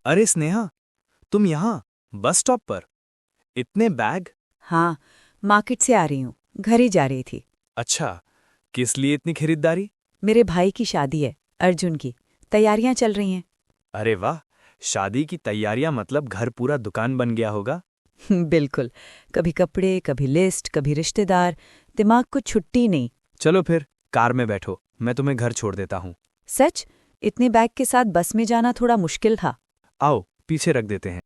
अरे स्नेहा, तुम यहाँ बस स्टॉप पर इतने बैग? हाँ, मार्केट से आ रही हूँ। घर ही जा रही थी। अच्छा, किस लिए इतनी खरीदारी? मेरे भाई की शादी है, अर्जुन की। तैयारियां चल रही हैं। अरे वाह, शादी की तैयारियां मतलब घर पूरा दुकान बन गया होगा। बिल्कुल। कभी कपड़े, कभी लिस्ट, कभी रिश्तेदार। दिमाग को छुट्टी नहीं। चलो फिर कार में बैठो, मैं तुम्हें घर छोड़ देता हूँ। सच? इतने बैग के साथ बस में जाना थोड़ा मुश्किल था। आओ पीछे रख देते हैं।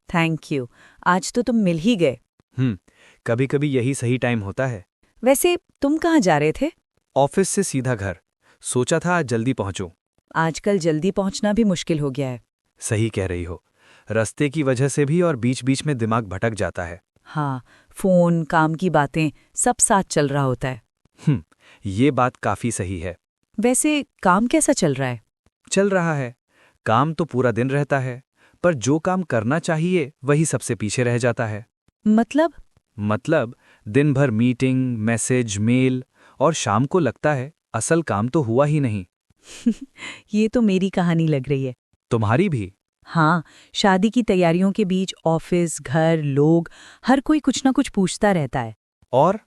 Thank you. आज तो तुम मिल ही गए। कभी कभी यही सही टाइम होता है। वैसे तुम कहाँ जा रहे थे? ऑफिस से सीधा घर। सोचा था आज जल्दी पहुंचूं। आजकल जल्दी पहुंचना भी मुश्किल हो गया है। सही कह रही हो। रास्ते की वजह से भी और बीच बीच में दिमाग भटक जाता है। हाँ, फोन, काम की बातें, सब साथ चल रहा होता है। हम्म ये बात काफी सही है। वैसे काम कैसा चल रहा है? चल रहा है। काम तो पूरा दिन रहता है, पर जो काम करना चाहिए वही सबसे पीछे रह जाता है। मतलब? मतलब दिन भर मीटिंग, मैसेज, मेल, और शाम को लगता है असल काम तो हुआ ही नहीं। ये तो मेरी कहानी लग रही है। तुम्हारी भी? हाँ, शादी की तैयारियों के बीच ऑफिस, घर, लोग, हर कोई कुछ ना कुछ पूछता रहता है। और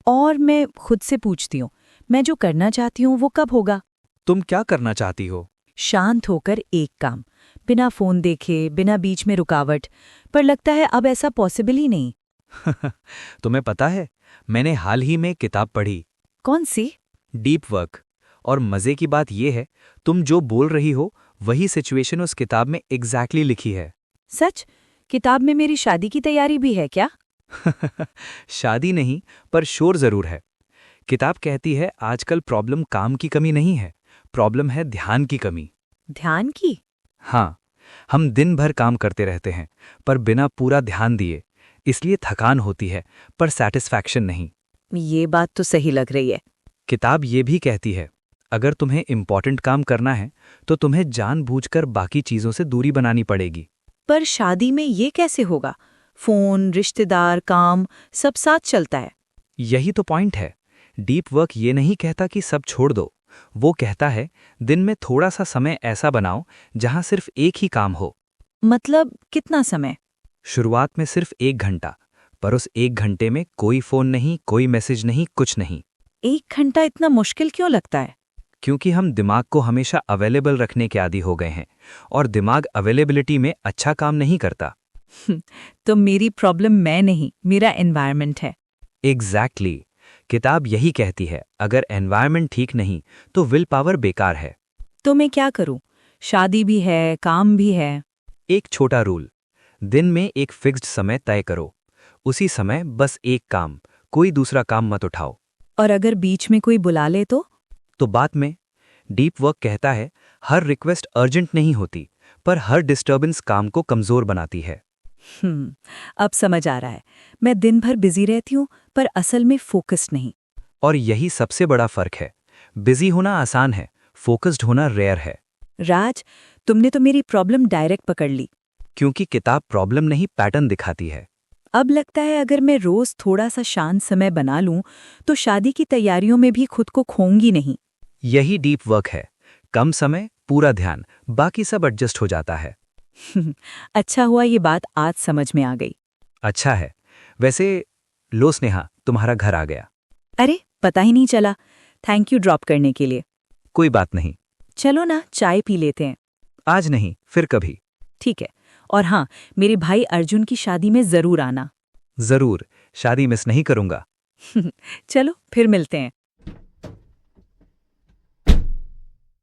और मैं खुद से पूछती हूँ, मैं जो करना चाहती हूँ वो कब होगा? तुम क्या करना चाहती हो? शांत होकर एक काम, बिना फोन देखे, बिना बीच में रुकावट। पर लगता है अब ऐसा पॉसिबल ही नहीं। तुम्हें पता है, मैंने हाल ही में किताब पढ़ी, कौन सी? Deep work. और मजे की बात यह है, तुम जो बोल रही हो वही सिचुएशन उस किताब में एग्जैक्टली लिखी है। सच? किताब में मेरी शादी की तैयारी भी है क्या? शादी नहीं, पर शोर जरूर है। किताब कहती है आजकल प्रॉब्लम काम की कमी नहीं है, प्रॉब्लम है ध्यान की कमी। ध्यान की? हाँ, हम दिन भर काम करते रहते हैं, पर बिना पूरा ध्यान दिए। इसलिए थकान होती है, पर सैटिस्फैक्शन नहीं। ये बात तो सही लग रही है। किताब ये भी कहती है, अगर तुम्हें इम्पॉर्टेंट काम करना है तो तुम्हें जानबूझकर बाकी चीजों से दूरी बनानी पड़ेगी। पर शादी में ये कैसे होगा? फोन, रिश्तेदार, काम, सब साथ चलता है। यही तो पॉइंट है। डीप वर्क ये नहीं कहता कि सब छोड़ दो, वो कहता है दिन में थोड़ा सा समय ऐसा बनाओ जहां सिर्फ एक ही काम हो। मतलब कितना समय? शुरुआत में सिर्फ 1 घंटा, पर उस 1 घंटे में कोई फोन नहीं, कोई मैसेज नहीं, कुछ नहीं। 1 घंटा इतना मुश्किल क्यों लगता है? क्योंकि हम दिमाग को हमेशा अवेलेबल रखने के आदी हो गए हैं, और दिमाग अवेलेबिलिटी में अच्छा काम नहीं करता। तो मेरी प्रॉब्लम मैं नहीं, मेरा एनवायरनमेंट है। एग्जैक्टली। किताब यही कहती है, अगर एनवायरनमेंट ठीक नहीं तो विल पावर बेकार है। तो मैं क्या करूं? शादी भी है, काम भी है। एक छोटा रूल, दिन में एक फिक्स्ड समय तय करो। उसी समय बस एक काम, कोई दूसरा काम मत उठाओ। और अगर बीच में कोई बुला ले तो बात में। डीप वर्क कहता है हर रिक्वेस्ट अर्जेंट नहीं होती, पर हर डिस्टर्बेंस काम को कमजोर बनाती है। अब समझ आ रहा है। मैं दिन भर बिजी रहती हूँ, पर असल में फोकस्ड नहीं। और यही सबसे बड़ा फर्क है। बिजी होना आसान है, फोकस्ड होना रेयर है। राज, तुमने तो मेरी प्रॉब्लम डायरेक्ट पकड़ ली। क्योंकि किताब प्रॉब्लम नहीं, पैटर्न दिखाती है। अब लगता है अगर मैं रोज थोड़ा सा शांत समय बना लूं, तो शादी की तैयारियों में भी खुद को खोऊंगी नहीं। यही डीप वर्क है। कम समय, पूरा ध्यान, बाकी सब एडजस्ट हो जाता है। अच्छा हुआ ये बात आज समझ में आ गई। अच्छा है। वैसे लो स्नेहा, तुम्हारा घर आ गया। अरे, पता ही नहीं चला। थैंक यू ड्रॉप करने के लिए। कोई बात नहीं। चलो ना, चाय पी लेते हैं। आज नहीं, फिर कभी। ठीक है। और हाँ, मेरे भाई अर्जुन की शादी में जरूर आना। जरूर, शादी मिस नहीं करूंगा। चलो फिर मिलते हैं।